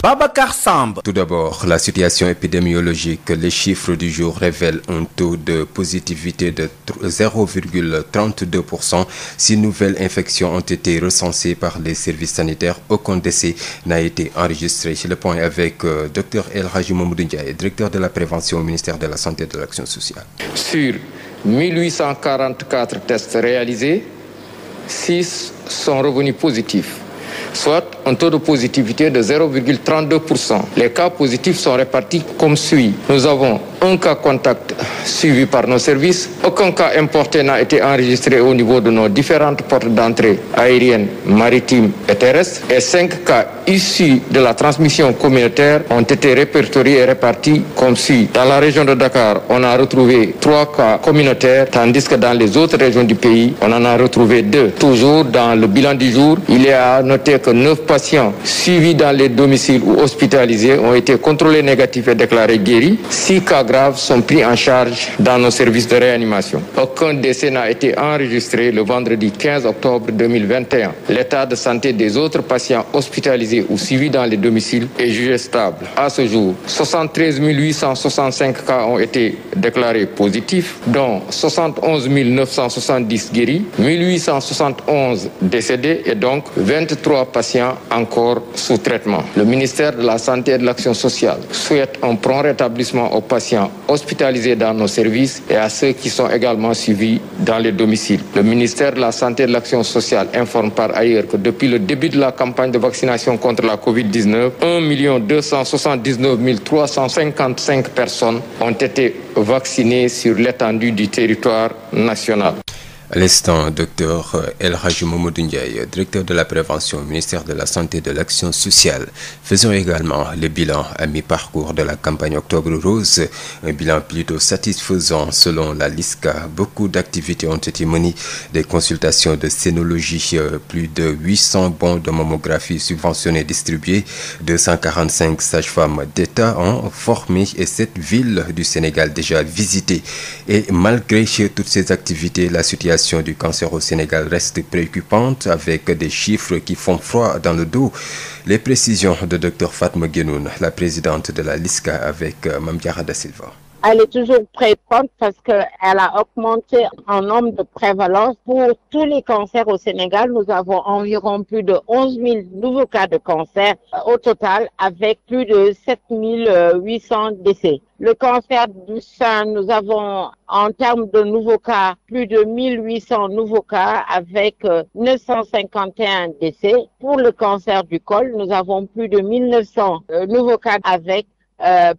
Babacar Samb. Tout d'abord, la situation épidémiologique. Les chiffres du jour révèlent un taux de positivité de 0,32%. 6 nouvelles infections ont été recensées par les services sanitaires. Aucun décès n'a été enregistré. Le point avec Dr El Hadji Mamadou Ndiaye, directeur de la prévention au ministère de la Santé et de l'Action sociale. Sur 1844 tests réalisés, 6 sont revenus positifs, soit un taux de positivité de 0,32%. Les cas positifs sont répartis comme suit. Nous avons un cas contact suivi par nos services. Aucun cas importé n'a été enregistré au niveau de nos différentes portes d'entrée aériennes, maritimes et terrestres. Et 5 cas issus de la transmission communautaire ont été répertoriés et répartis comme suit. Dans la région de Dakar, on a retrouvé 3 cas communautaires, tandis que dans les autres régions du pays, on en a retrouvé 2. Toujours dans le bilan du jour, il est à noter que 9 patients suivis dans les domiciles ou hospitalisés ont été contrôlés négatifs et déclarés guéris. 6 cas graves sont pris en charge dans nos services de réanimation. Aucun décès n'a été enregistré le vendredi 15 octobre 2021. L'état de santé des autres patients hospitalisés ou suivis dans les domiciles est jugé stable. À ce jour, 73 865 cas ont été déclarés positifs, dont 71 970 guéris, 1871 décédés et donc 23 patients encore sous traitement. Le ministère de la Santé et de l'Action sociale souhaite un prompt rétablissement aux patients hospitalisés dans nos services et à ceux qui sont également suivis dans les domiciles. Le ministère de la Santé et de l'Action sociale informe par ailleurs que depuis le début de la campagne de vaccination contre la COVID-19, 1 279 355 personnes ont été vaccinées sur l'étendue du territoire national. À l'instant, Dr El Hadji Mamadou Ndiaye, directeur de la prévention au ministère de la Santé et de l'Action sociale. Faisons également le bilan à mi-parcours de la campagne Octobre Rose. Un bilan plutôt satisfaisant selon la LISCA. Beaucoup d'activités ont été menées, des consultations de scénologie, plus de 800 bons de mammographie subventionnés distribués, 245 sages-femmes d'État ont formé et 7 villes du Sénégal déjà visitées. Et malgré toutes ces activités, la situation du cancer au Sénégal reste préoccupante avec des chiffres qui font froid dans le dos. Les précisions de Dr Fatma Guenoune, la présidente de la LISCA, avec Mame Diarra Da Silva. Elle est toujours préoccupante parce qu'elle a augmenté en nombre de prévalence. Pour tous les cancers au Sénégal, nous avons environ plus de 11 000 nouveaux cas de cancer au total, avec plus de 7 800 décès. Le cancer du sein, nous avons en termes de nouveaux cas, plus de 1800 nouveaux cas avec 951 décès. Pour le cancer du col, nous avons plus de 1900 nouveaux cas avec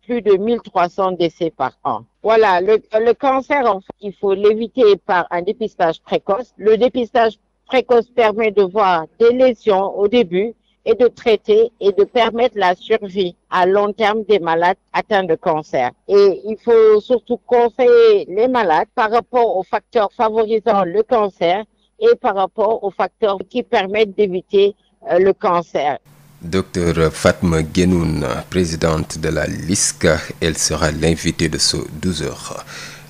plus de 1300 décès par an. Voilà, le cancer, en fait, il faut l'éviter par un dépistage précoce. Le dépistage précoce permet de voir des lésions au début et de traiter et de permettre la survie à long terme des malades atteints de cancer. Et il faut surtout conseiller les malades par rapport aux facteurs favorisant le cancer et par rapport aux facteurs qui permettent d'éviter le cancer. Docteur Fatma Guenoune, présidente de la LISCA, elle sera l'invitée de ce 12h.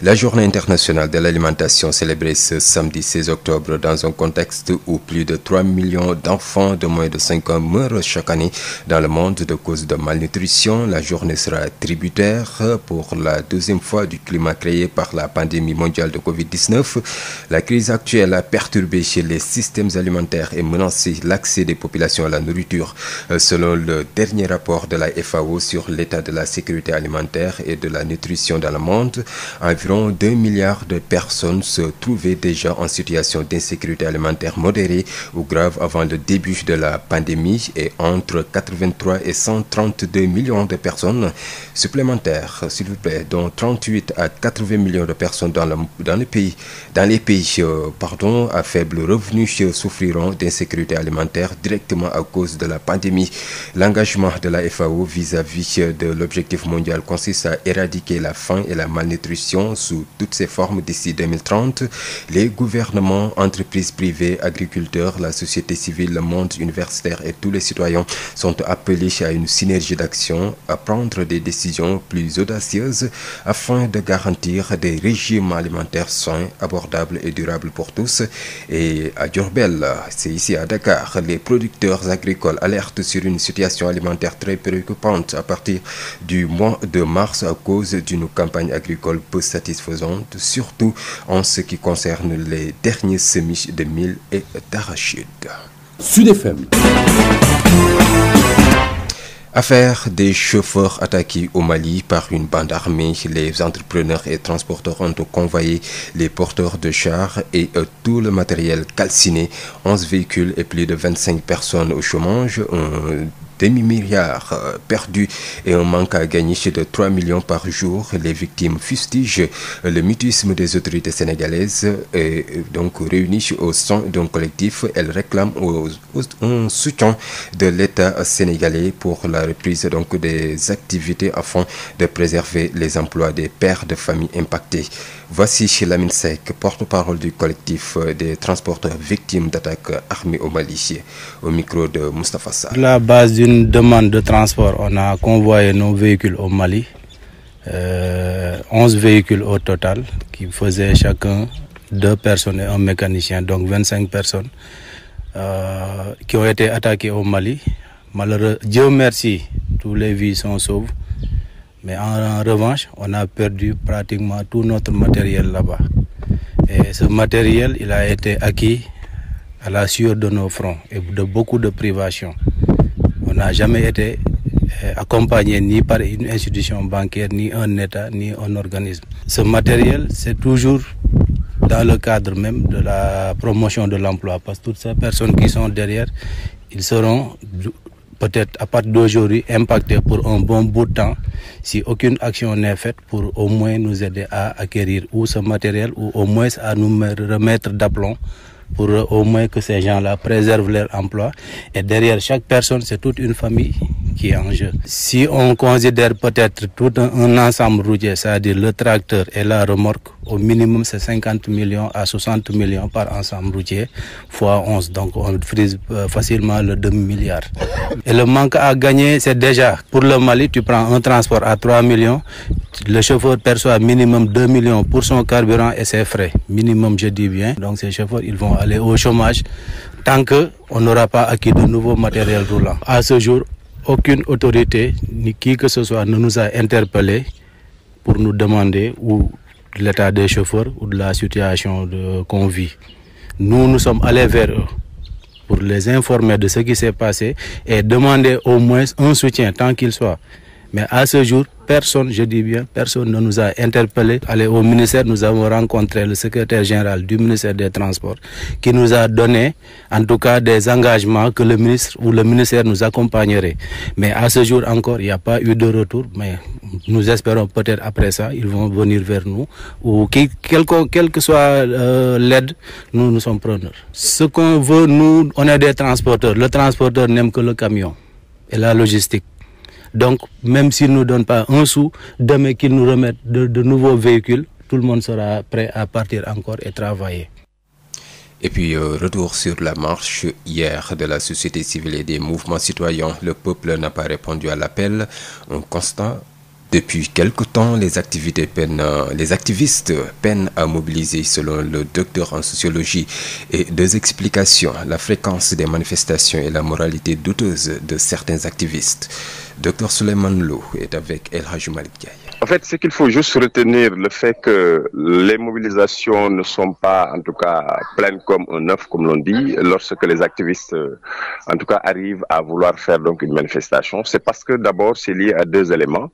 La journée internationale de l'alimentation célébrée ce samedi 16 octobre dans un contexte où plus de 3 millions d'enfants de moins de 5 ans meurent chaque année dans le monde de cause de malnutrition. La journée sera tributaire pour la deuxième fois du climat créé par la pandémie mondiale de Covid-19. La crise actuelle a perturbé les systèmes alimentaires et menacé l'accès des populations à la nourriture. Selon le dernier rapport de la FAO sur l'état de la sécurité alimentaire et de la nutrition dans le monde, environ 2 milliards de personnes se trouvaient déjà en situation d'insécurité alimentaire modérée ou grave avant le début de la pandémie et entre 83 et 132 millions de personnes supplémentaires, s'il vous plaît, dont 38 à 80 millions de personnes dans les pays à faible revenu souffriront d'insécurité alimentaire directement à cause de la pandémie. L'engagement de la FAO vis-à-vis de l'objectif mondial consiste à éradiquer la faim et la malnutrition sous toutes ses formes d'ici 2030. Les gouvernements, entreprises privées, agriculteurs, la société civile, le monde universitaire et tous les citoyens sont appelés à une synergie d'action, à prendre des décisions plus audacieuses afin de garantir des régimes alimentaires sains, abordables et durables pour tous. Et à Diourbel, c'est ici à Dakar, les producteurs agricoles alertent sur une situation alimentaire très préoccupante à partir du mois de mars à cause d'une campagne agricole peu satisfaisante, surtout en ce qui concerne les derniers semis de mil et d'arachide. Sud FM. Affaire des chauffeurs attaqués au Mali par une bande armée. Les entrepreneurs et transporteurs ont convoyé les porteurs de chars et tout le matériel calciné. 11 véhicules et plus de 25 personnes au chômage. Demi-milliard perdu et un manque à gagner de 3 millions par jour. Les victimes fustigent le mutisme des autorités sénégalaises et donc réunies au sein d'un collectif. Elles réclament un soutien de l'État sénégalais pour la reprise donc des activités afin de préserver les emplois des pères de famille impactés. Voici Lamine Seck, porte-parole du collectif des transporteurs victimes d'attaques armées au Mali, au micro de Moustapha Sarr. La base d'une demande de transport, on a convoyé nos véhicules au Mali, 11 véhicules au total, qui faisaient chacun 2 personnes et un mécanicien, donc 25 personnes, qui ont été attaquées au Mali. Malheureusement, Dieu merci, tous les vies sont sauves. Mais en revanche, on a perdu pratiquement tout notre matériel là-bas. Et ce matériel, il a été acquis à la sueur de nos fronts et de beaucoup de privations. On n'a jamais été accompagné ni par une institution bancaire, ni un État, ni un organisme. Ce matériel, c'est toujours dans le cadre même de la promotion de l'emploi. Parce que toutes ces personnes qui sont derrière, ils seront peut-être à partir d'aujourd'hui impactés pour un bon bout de temps si aucune action n'est faite pour au moins nous aider à acquérir ou ce matériel ou au moins à nous remettre d'aplomb pour au moins que ces gens-là préservent leur emploi. Et derrière chaque personne, c'est toute une famille qui est en jeu. Si on considère peut-être tout un ensemble routier, c'est-à-dire le tracteur et la remorque, au minimum c'est 50 millions à 60 millions par ensemble routier, fois 11. Donc on frise facilement le demi-milliard. Et le manque à gagner, c'est déjà, pour le Mali, tu prends un transport à 3 millions, le chauffeur perçoit minimum 2 millions pour son carburant et ses frais. Minimum, je dis bien. Donc ces chauffeurs, ils vont aller au chômage tant qu'on n'aura pas acquis de nouveaux matériels roulants. À ce jour, aucune autorité, ni qui que ce soit, ne nous a interpellés pour nous demander ou l'état des chauffeurs ou de la situation qu'on vit. Nous sommes allés vers eux pour les informer de ce qui s'est passé et demander au moins un soutien tant qu'il soit. Mais à ce jour, personne, je dis bien, personne ne nous a interpellés. Allez au ministère, nous avons rencontré le secrétaire général du ministère des Transports qui nous a donné, en tout cas, des engagements que le ministre ou le ministère nous accompagnerait. Mais à ce jour encore, il n'y a pas eu de retour. Mais nous espérons peut-être après ça, ils vont venir vers nous. Ou quelle que soit l'aide, nous sommes preneurs. Ce qu'on veut, nous, on est des transporteurs. Le transporteur n'aime que le camion et la logistique. Donc, même s'ils ne nous donnent pas un sou, demain qu'ils nous remettent de nouveaux véhicules, tout le monde sera prêt à partir encore et travailler. Et puis, retour sur la marche hier de la société civile et des mouvements citoyens. Le peuple n'a pas répondu à l'appel. Un constat. Depuis quelque temps, les activistes peinent à mobiliser, selon le docteur en sociologie. Et 2 explications, la fréquence des manifestations et la moralité douteuse de certains activistes. Dr Souleymane Lo est avec El Hadji Malick Ndiaye. En fait, c'est qu'il faut juste retenir le fait que les mobilisations ne sont pas, en tout cas, pleines comme un œuf, comme l'on dit, lorsque les activistes, en tout cas, arrivent à vouloir faire donc une manifestation. C'est parce que d'abord, c'est lié à 2 éléments.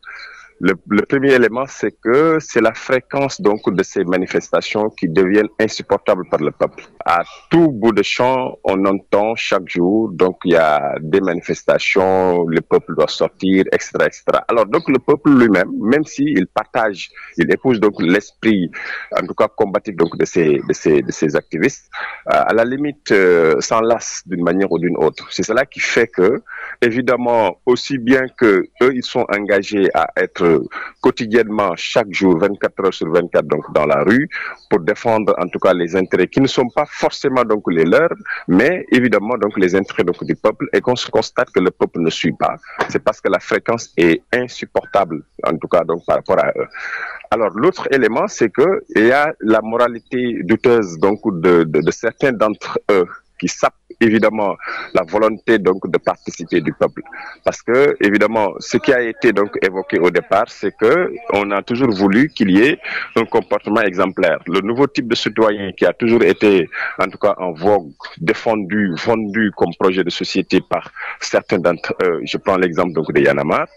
Le premier élément, c'est que c'est la fréquence donc de ces manifestations qui deviennent insupportables par le peuple. à tout bout de champ, on entend chaque jour, donc il y a des manifestations, le peuple doit sortir, etc., etc. Alors donc le peuple lui-même, même s'il partage, il épouse donc l'esprit, en tout cas combatif donc de ces activistes, à la limite s'enlace d'une manière ou d'une autre. C'est cela qui fait que, évidemment, aussi bien que eux, ils sont engagés à être quotidiennement, chaque jour, 24 heures sur 24, donc dans la rue, pour défendre en tout cas les intérêts qui ne sont pas forcément donc les leurs, mais évidemment donc les intérêts donc du peuple, et qu'on se constate que le peuple ne suit pas. C'est parce que la fréquence est insupportable, en tout cas donc par rapport à eux. Alors l'autre élément, c'est que il y a la moralité douteuse donc de certains d'entre eux qui sapent évidemment la volonté donc de participer du peuple, parce que évidemment ce qui a été donc évoqué au départ, c'est que on a toujours voulu qu'il y ait un comportement exemplaire. Le nouveau type de citoyen qui a toujours été en tout cas en vogue, défendu, vendu comme projet de société par certains d'entre eux, je prends l'exemple donc de Y'en a marre,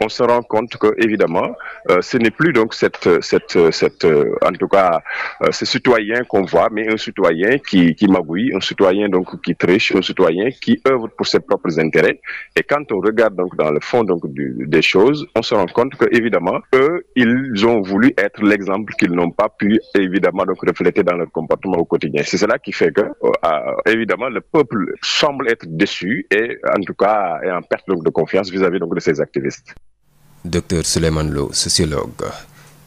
on se rend compte que évidemment ce n'est plus donc en tout cas ce citoyen qu'on voit, mais un citoyen qui magouille, un citoyen donc qui triche, un citoyen qui œuvre pour ses propres intérêts. Et quand on regarde donc dans le fond donc des choses, on se rend compte que évidemment eux, ils ont voulu être l'exemple qu'ils n'ont pas pu évidemment donc refléter dans leur comportement au quotidien. C'est cela qui fait que évidemment le peuple semble être déçu et en tout cas est en perte donc de confiance vis-à-vis donc de ces activistes. Docteur Souleymane Lo, sociologue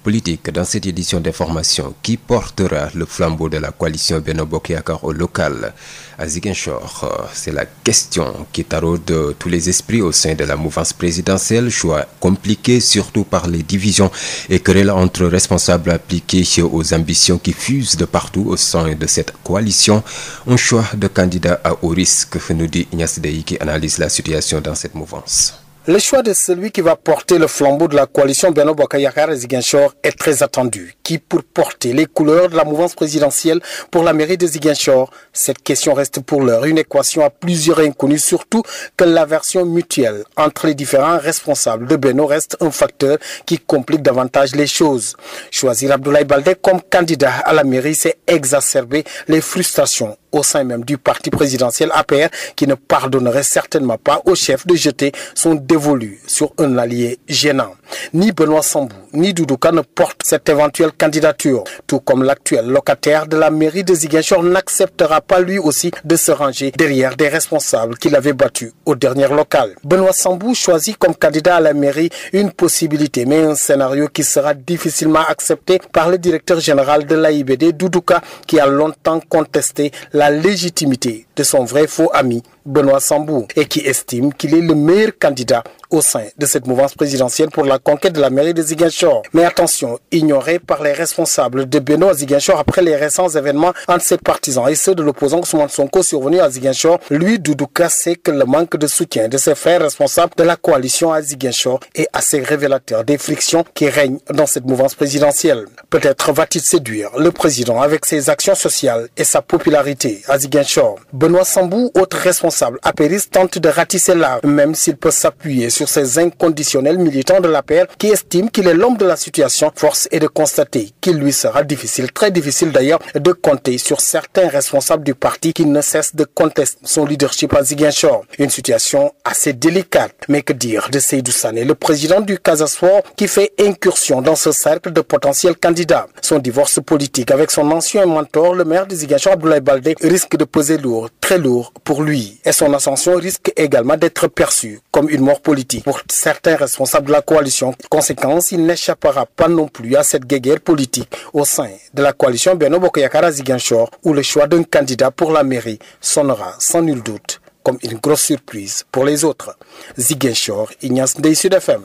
politique, dans cette édition d'information, qui portera le flambeau de la coalition Benno Bokk Yakaar au local à Ziguinchor? C'est la question qui taraude tous les esprits au sein de la mouvance présidentielle. Choix compliqué, surtout par les divisions et querelles entre responsables appliqués aux ambitions qui fusent de partout au sein de cette coalition. Un choix de candidat à haut risque, nous dit Ignace Dey, qui analyse la situation dans cette mouvance. Le choix de celui qui va porter le flambeau de la coalition Benno Bokk Yakaar et Ziguinchor est très attendu. Qui pour porter les couleurs de la mouvance présidentielle pour la mairie de Ziguinchor? Cette question reste pour l'heure une équation à plusieurs inconnus, surtout que l'aversion mutuelle entre les différents responsables de Benno reste un facteur qui complique davantage les choses. Choisir Abdoulaye Baldé comme candidat à la mairie, c'est exacerber les frustrations au sein même du parti présidentiel APR, qui ne pardonnerait certainement pas au chef de jeter son dévolu sur un allié gênant. Ni Benoît Sambou, ni Doudou Ka ne portent cette éventuelle candidature, tout comme l'actuel locataire de la mairie de Ziguinchor n'acceptera pas lui aussi de se ranger derrière des responsables qu'il avait battus au dernier local. Benoît Sambou choisit comme candidat à la mairie une possibilité, mais un scénario qui sera difficilement accepté par le directeur général de l'AIBD, Doudou Ka, qui a longtemps contesté la légitimité de son vrai faux ami Benoît Sambou et qui estime qu'il est le meilleur candidat au sein de cette mouvance présidentielle pour la conquête de la mairie de Ziguinchor. Mais attention, ignoré par les responsables de Benno à Ziguinchor après les récents événements entre ses partisans et ceux de l'opposant Ousmane Sonko survenus à Ziguinchor, lui, Doudou Ka, sait que le manque de soutien de ses frères responsables de la coalition à Ziguinchor est assez révélateur des frictions qui règnent dans cette mouvance présidentielle. Peut-être va-t-il séduire le président avec ses actions sociales et sa popularité à Ziguinchor. Benoît Sambou, autre responsable apériste, tente de ratisser large, même s'il peut s'appuyer sur ces inconditionnels militants de l'APR qui estiment qu'il est l'homme de la situation. Force est de constater qu'il lui sera difficile, très difficile d'ailleurs, de compter sur certains responsables du parti qui ne cessent de contester son leadership à Ziguinchor. Une situation assez délicate. Mais que dire de Seydou Sané, le président du Casa Sport, qui fait incursion dans ce cercle de potentiels candidats? Son divorce politique avec son ancien mentor, le maire de Ziguinchor, Abdoulaye Baldé, risque de peser lourd, très lourd pour lui. Et son ascension risque également d'être perçue comme une mort politique pour certains responsables de la coalition. Conséquence, il n'échappera pas non plus à cette guéguerre politique au sein de la coalition Benno Bokk Yakaar à Ziguinchor, où le choix d'un candidat pour la mairie sonnera sans nul doute comme une grosse surprise pour les autres. Ziguinchor, Ignace Dey, Sud FM.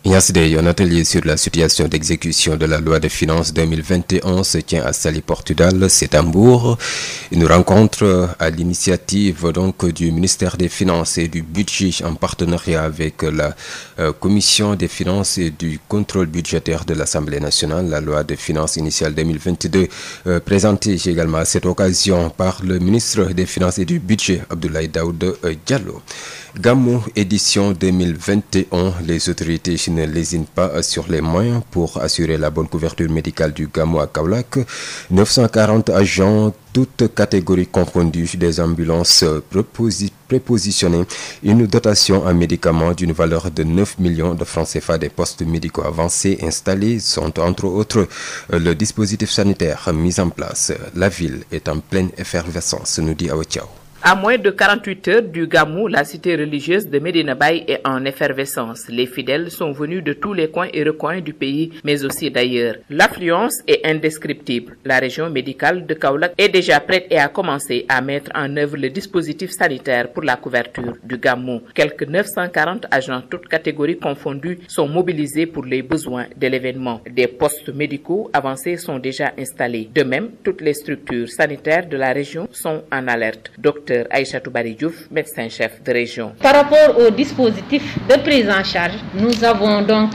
Ignace Dey, un atelier sur la situation d'exécution de la loi de finances 2021 se tient à Saly-Portudal, c'est à Mbour. Une rencontre à l'initiative donc du ministère des Finances et du Budget en partenariat avec la Commission des Finances et du Contrôle budgétaire de l'Assemblée nationale. La loi de finances initiale 2022 présentée également à cette occasion par le ministre des Finances et du Budget, Abdoulaye Daouda Diallo. Gamou édition 2021, les autorités ne lésinent pas sur les moyens pour assurer la bonne couverture médicale du Gamou à Kaolack. 940 agents, toutes catégories confondues, des ambulances prépositionnées, une dotation en médicaments d'une valeur de 9 millions de francs CFA, des postes médicaux avancés installés sont entre autres le dispositif sanitaire mis en place. La ville est en pleine effervescence, nous dit Awa Thiaw. À moins de 48 heures du Gamou, la cité religieuse de Medina Baye est en effervescence. Les fidèles sont venus de tous les coins et recoins du pays, mais aussi d'ailleurs. L'affluence est indescriptible. La région médicale de Kaolack est déjà prête et a commencé à mettre en œuvre le dispositif sanitaire pour la couverture du Gamou. Quelques 940 agents, toutes catégories confondues, sont mobilisés pour les besoins de l'événement. Des postes médicaux avancés sont déjà installés. De même, toutes les structures sanitaires de la région sont en alerte. Docteur Aïchatou Bari Diouf, médecin-chef de région. Par rapport au dispositif de prise en charge, nous avons donc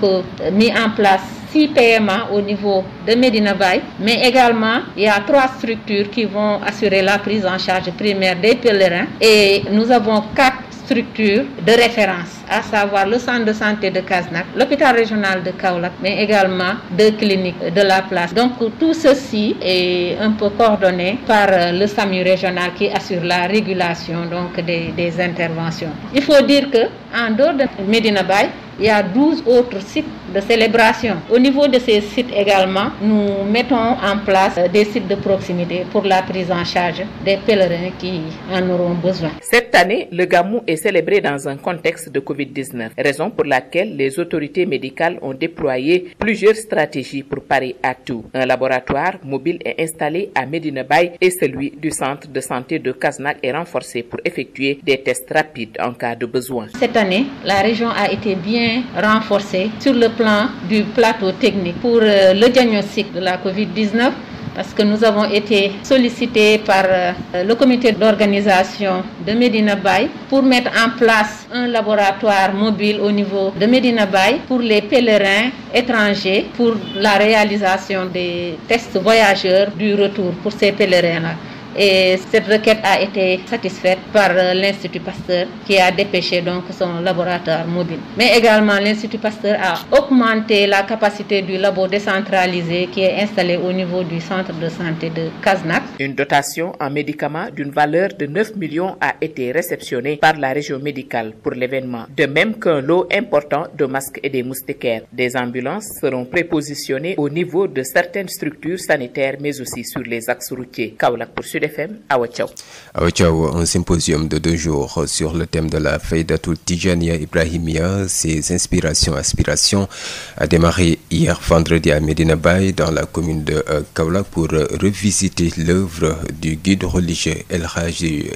mis en place 6 PMA au niveau de Medina Baye, mais également il y a 3 structures qui vont assurer la prise en charge primaire des pèlerins et nous avons 4 structures de référence, à savoir le centre de santé de Kasnack, l'hôpital régional de Kaolack, mais également 2 cliniques de la place. Donc tout ceci est un peu coordonné par le SAMU régional qui assure la régulation donc des interventions. Il faut dire que en dehors de Medina Baye, il y a 12 autres sites de célébration. Au niveau de ces sites également, nous mettons en place des sites de proximité pour la prise en charge des pèlerins qui en auront besoin. Cette année, le Gamou est célébré dans un contexte de Covid-19, raison pour laquelle les autorités médicales ont déployé plusieurs stratégies pour parer à tout. Un laboratoire mobile est installé à Medina Baye et celui du centre de santé de Kasnack est renforcé pour effectuer des tests rapides en cas de besoin. Cette année, la région a été bien renforcée sur le plan du plateau technique pour le diagnostic de la COVID-19 parce que nous avons été sollicités par le comité d'organisation de Medina Baye pour mettre en place un laboratoire mobile au niveau de Medina Baye pour les pèlerins étrangers pour la réalisation des tests voyageurs du retour pour ces pèlerins-là. Et cette requête a été satisfaite par l'Institut Pasteur qui a dépêché donc son laboratoire mobile. Mais également l'Institut Pasteur a augmenté la capacité du labo décentralisé qui est installé au niveau du centre de santé de Kasnack. Une dotation en médicaments d'une valeur de 9 millions a été réceptionnée par la région médicale pour l'événement. De même qu'un lot important de masques et des moustiquaires. Des ambulances seront prépositionnées au niveau de certaines structures sanitaires mais aussi sur les axes routiers. Kaolack pour Sud FM, Awa Thiaw. Awa Thiaw, un symposium de 2 jours sur le thème de la Faydatul Tijaniya Ibrahimiya, ses inspirations, aspirations, a démarré hier vendredi à Medina Baye dans la commune de Kaolack pour revisiter l'œuvre du guide religieux El Hadji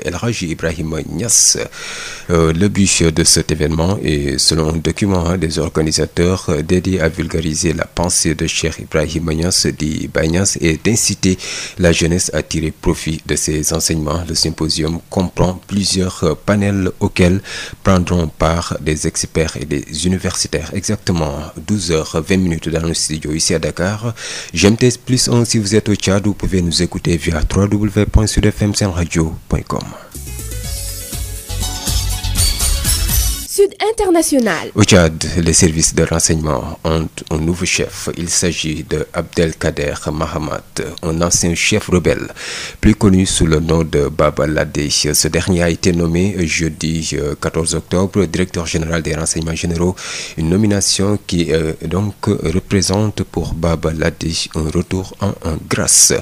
Ibrahima Niass. Le but de cet événement est, selon un document des organisateurs, d'aider à vulgariser la pensée de Cheikh Ibrahima Niass dit Baye Niass et d'inciter la jeunesse à tirer profit de ces enseignements. Le symposium comprend plusieurs panels auxquels prendront part des experts et des universitaires. Exactement 12h20 dans le studio ici à Dakar. GMT plus 1 si vous êtes au Tchad, vous pouvez nous écouter via www.sudfmsenradio.com. Sud International. Au Tchad, les services de renseignement ont un nouveau chef. Il s'agit de Abdelkader Mahamat, un ancien chef rebelle, plus connu sous le nom de Baba Ladé. Ce dernier a été nommé jeudi 14 octobre directeur général des renseignements généraux, une nomination qui donc représente pour Baba Ladé un retour en grâce.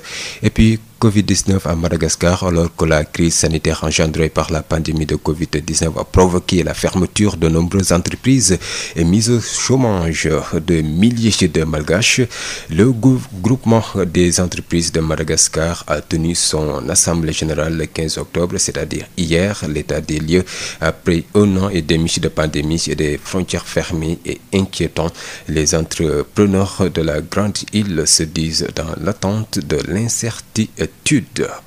Et puis Covid-19 à Madagascar, alors que la crise sanitaire engendrée par la pandémie de Covid-19 a provoqué la fermeture de nombreuses entreprises et mise au chômage de milliers de Malgaches, le groupement des entreprises de Madagascar a tenu son assemblée générale le 15 octobre, c'est-à-dire hier, l'état des lieux après 1 an et demi de pandémie et des frontières fermées et inquiétant. Les entrepreneurs de la grande île se disent dans l'attente de l'incertitude.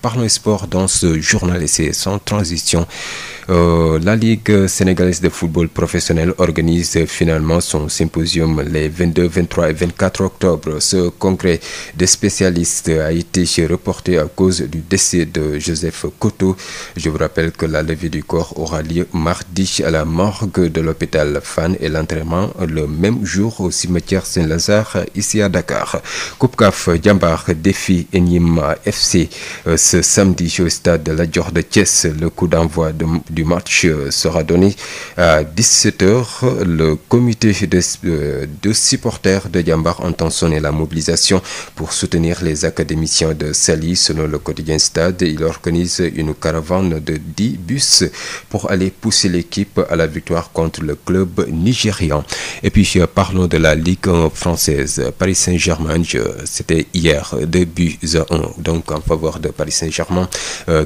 Parlons sport dans ce journal et c'est sans transition La Ligue sénégalaise de football professionnel organise finalement son symposium les 22, 23 et 24 octobre. Ce congrès des spécialistes a été reporté à cause du décès de Joseph Koto. Je vous rappelle que la levée du corps aura lieu mardi à la morgue de l'hôpital Fann et l'enterrement le même jour au cimetière Saint-Lazare ici à Dakar. Coupe CAF Jambar défie Enyim FC ce samedi au stade de la Dior de Thiès. Le coup d'envoi du match sera donné à 17h. Le comité de supporters de Jambar entend sonner la mobilisation pour soutenir les académiciens de Saly. Selon le quotidien Stade, il organise une caravane de 10 bus pour aller pousser l'équipe à la victoire contre le club nigérian. Et puis parlons de la Ligue 1 française. Paris Saint-Germain, c'était hier 2 buts à 1 donc en faveur de Paris Saint-Germain.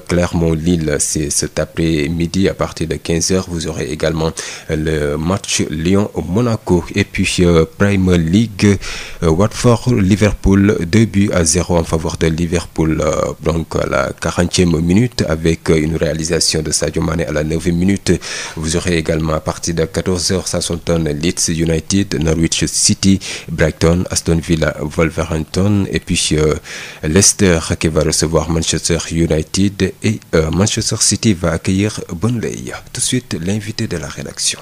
Clermont-Lille, c'est cet après-midi à partir de 15h. Vous aurez également le match Lyon-Monaco. Et puis Premier League, Watford-Liverpool, 2 buts à 0 en faveur de Liverpool. Donc à la 40e minute avec une réalisation de Sadio Mané à la 9e minute. Vous aurez également à partir de 14h Southampton, Leeds United, Norwich City, Brighton, Aston Villa, Wolverhampton et puis Leicester qui va recevoir Manchester United et Manchester City va accueillir Burnley. Tout de suite l'invité de la rédaction.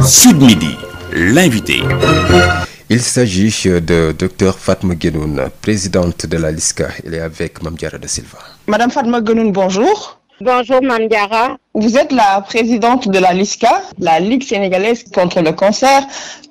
Sud Midi, l'invité. Il s'agit de Dr Fatma Guenoune, présidente de la LISCA. Elle est avec Mame Diarra Da Silva. Madame Fatma Guenoune, bonjour. Bonjour Mame Diarra. Vous êtes la présidente de la LISCA, la Ligue sénégalaise contre le cancer.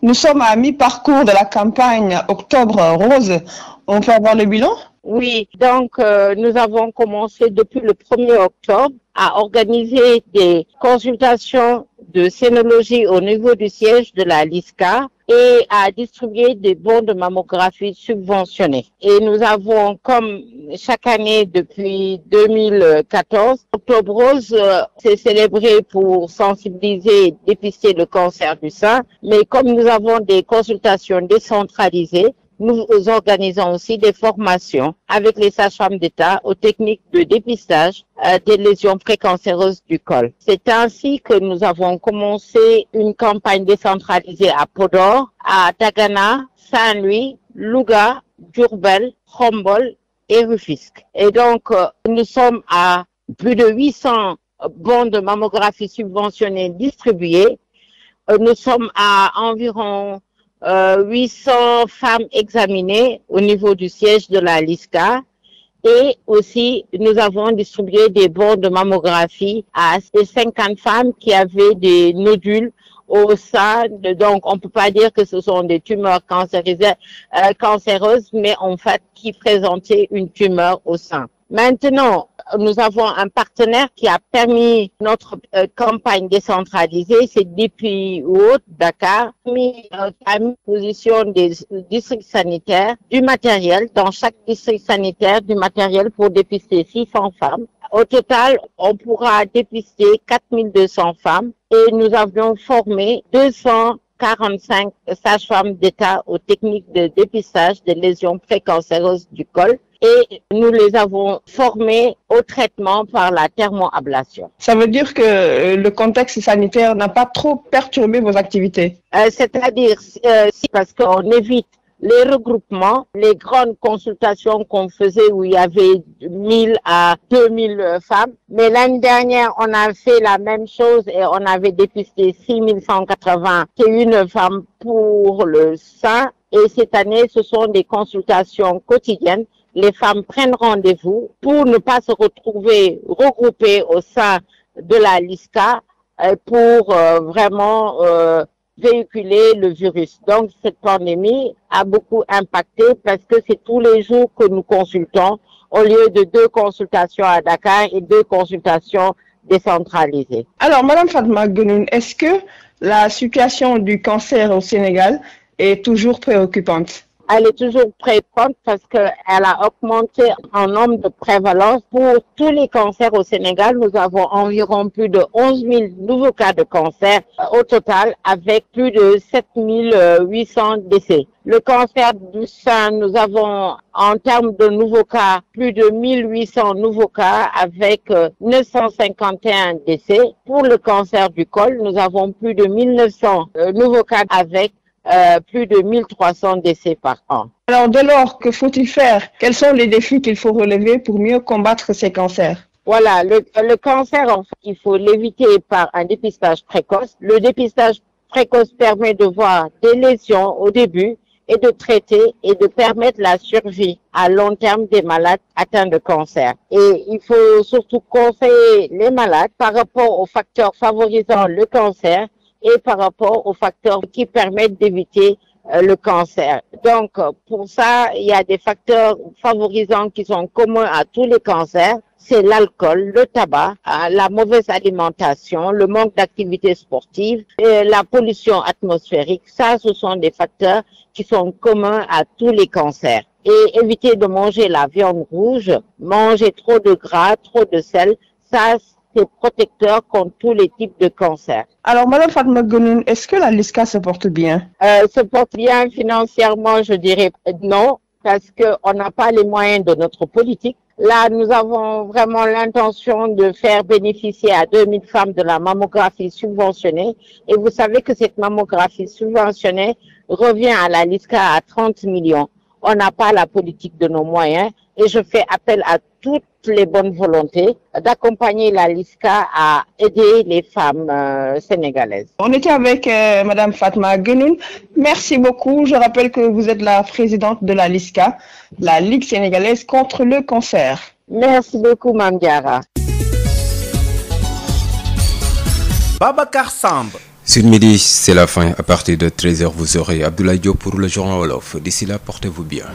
Nous sommes à mi-parcours de la campagne Octobre Rose. On peut avoir le bilan? Oui, donc nous avons commencé depuis le 1er octobre à organiser des consultations de sénologie au niveau du siège de la LISCA et à distribuer des bons de mammographie subventionnés. Et nous avons, comme chaque année depuis 2014, Octobre Rose s'est célébré pour sensibiliser et dépister le cancer du sein. Mais comme nous avons des consultations décentralisées, nous organisons aussi des formations avec les sages-femmes d'État aux techniques de dépistage des lésions précancéreuses du col. C'est ainsi que nous avons commencé une campagne décentralisée à Podor, à Dagana, Saint-Louis, Louga, Diourbel, Khombol et Rufisque. Et donc, nous sommes à plus de 800 bons de mammographie subventionnés distribués. Nous sommes à environ 800 femmes examinées au niveau du siège de la LISCA et aussi nous avons distribué des bons de mammographie à 50 femmes qui avaient des nodules au sein. Donc on peut pas dire que ce sont des tumeurs cancéreuses, mais en fait qui présentaient une tumeur au sein. Maintenant, nous avons un partenaire qui a permis notre campagne décentralisée, c'est DPI Haute Dakar, qui a mis en position des districts sanitaires, du matériel, dans chaque district sanitaire, du matériel pour dépister 600 femmes. Au total, on pourra dépister 4200 femmes et nous avions formé 245 sages-femmes d'État aux techniques de dépistage des lésions précancéreuses du col. Et nous les avons formés au traitement par la thermoablation. Ça veut dire que le contexte sanitaire n'a pas trop perturbé vos activités? C'est-à-dire, si, parce qu'on évite les regroupements, les grandes consultations qu'on faisait où il y avait 1000 à 2000 femmes. Mais l'année dernière, on a fait la même chose et on avait dépisté 6181 femmes pour le sein. Et cette année, ce sont des consultations quotidiennes. Les femmes prennent rendez-vous pour ne pas se retrouver regroupées au sein de la LISCA pour vraiment véhiculer le virus. Donc cette pandémie a beaucoup impacté parce que c'est tous les jours que nous consultons au lieu de 2 consultations à Dakar et 2 consultations décentralisées. Alors Madame Fatma Guenoune, est-ce que la situation du cancer au Sénégal est toujours préoccupante? Elle est toujours présente parce qu'elle a augmenté en nombre de prévalence. Pour tous les cancers au Sénégal, nous avons environ plus de 11 000 nouveaux cas de cancer au total, avec plus de 7 800 décès. Le cancer du sein, nous avons en termes de nouveaux cas, plus de 1800 nouveaux cas avec 951 décès. Pour le cancer du col, nous avons plus de 1900 nouveaux cas avec plus de 1300 décès par an. Alors dès lors, que faut-il faire? Quels sont les défis qu'il faut relever pour mieux combattre ces cancers? Voilà, le cancer, en fait, il faut l'éviter par un dépistage précoce. Le dépistage précoce permet de voir des lésions au début et de traiter et de permettre la survie à long terme des malades atteints de cancer. Et il faut surtout conseiller les malades par rapport aux facteurs favorisant le cancer et par rapport aux facteurs qui permettent d'éviter le cancer. Donc, pour ça, il y a des facteurs favorisants qui sont communs à tous les cancers. C'est l'alcool, le tabac, la mauvaise alimentation, le manque d'activité sportive, et la pollution atmosphérique. Ça, ce sont des facteurs qui sont communs à tous les cancers. Et éviter de manger la viande rouge, manger trop de gras, trop de sel, ça, c'est protecteur contre tous les types de cancers. Alors, Madame Fatma Guenoune, est-ce que la LISCA se porte bien? Se porte bien financièrement, je dirais non, parce qu'on n'a pas les moyens de notre politique. Là, nous avons vraiment l'intention de faire bénéficier à 2000 femmes de la mammographie subventionnée. Et vous savez que cette mammographie subventionnée revient à la LISCA à 30 millions. On n'a pas la politique de nos moyens et je fais appel à toutes les bonnes volontés d'accompagner la LISCA à aider les femmes sénégalaises. On était avec Madame Fatma Guenoune. Merci beaucoup. Je rappelle que vous êtes la présidente de la LISCA, la Ligue sénégalaise contre le cancer. Merci beaucoup, Mame Diarra. Babacar Samb. Sud Midi, c'est la fin. À partir de 13h, vous aurez Abdoulaye Diop pour le journal Wolof. D'ici là, portez-vous bien.